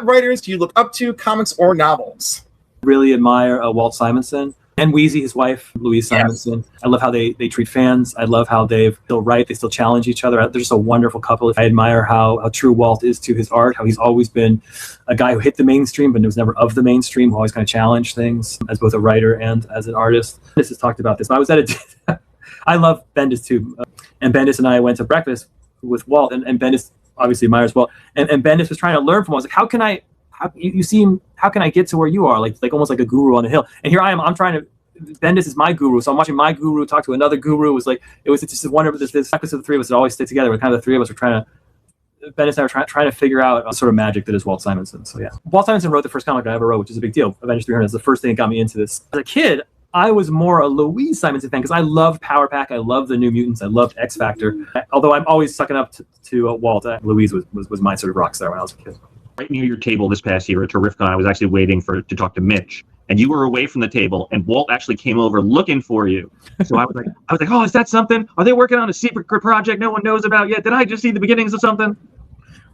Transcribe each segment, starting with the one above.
What writers do you look up to, comics or novels? Really admire Walt Simonson and Wheezy, his wife, Louise Simonson. Yes. I love how they treat fans. I love how they still write. They still challenge each other. They're just a wonderful couple. I admire how true Walt is to his art, how he's always been a guy who hit the mainstream, but was never of the mainstream, who always kind of challenged things as both a writer and as an artist. Bendis has talked about this. I was at I love Bendis too. And Bendis and I went to breakfast with Walt, and Bendis obviously admires Walt. And Bendis was trying to learn from us. Like, how can I get to where you are? Like almost like a guru on a hill. And here I am, I'm trying to, Bendis is my guru. So I'm watching my guru talk to another guru. It's just wonderful. This episode of the three of us that always stick together. We're kind of the three of us. Bendis and I were trying to figure out a sort of magic that is Walt Simonson. So yeah. Walt Simonson wrote the first comic I ever wrote, which is a big deal. Avengers 300 is the first thing that got me into this. As a kid, I was more a Louise Simonson fan because I loved Power Pack. I loved the New Mutants. I loved X Factor. Although I'm always sucking up to Walt. Louise was my sort of rock star when I was a kid. Right near your table this past year at Terrificon, I was actually waiting to talk to Mitch, and you were away from the table, and Walt actually came over looking for you. So I was like, oh, is that something? Are they working on a secret project no one knows about yet? Did I just see the beginnings of something?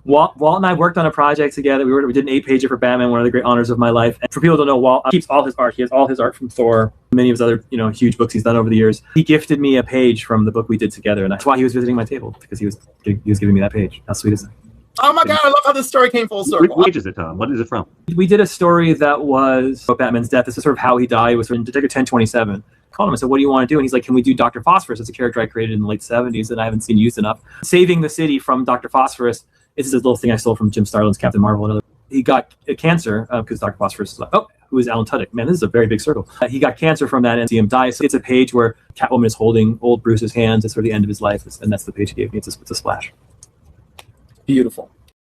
Walt and I worked on a project together. We did an 8-pager for Batman, one of the great honors of my life. And for people who don't know, Walt keeps all his art. He has all his art from Thor, many of his other huge books he's done over the years. He gifted me a page from the book we did together, and that's why he was visiting my table, because he was giving me that page. How sweet is that? Oh my God, I love how this story came full circle. Which is it, Tom? What is it from? We did a story that was about Batman's death. This is sort of how he died. It was in Detective 1027. I called him and said, what do you want to do? And he's like, can we do Dr. Phosphorus? It's a character I created in the late 70s that I haven't seen used enough. Saving the city from Dr. Phosphorus. This is a little thing I stole from Jim Starlin's Captain Marvel. And other. He got cancer because Dr. Phosphorus is like, who is Alan Tudyk? Man, this is a very big circle. He got cancer from that and see him die. So it's a page where Catwoman is holding old Bruce's hands. It's sort of the end of his life. And that's the page he gave me. It's a splash. Beautiful.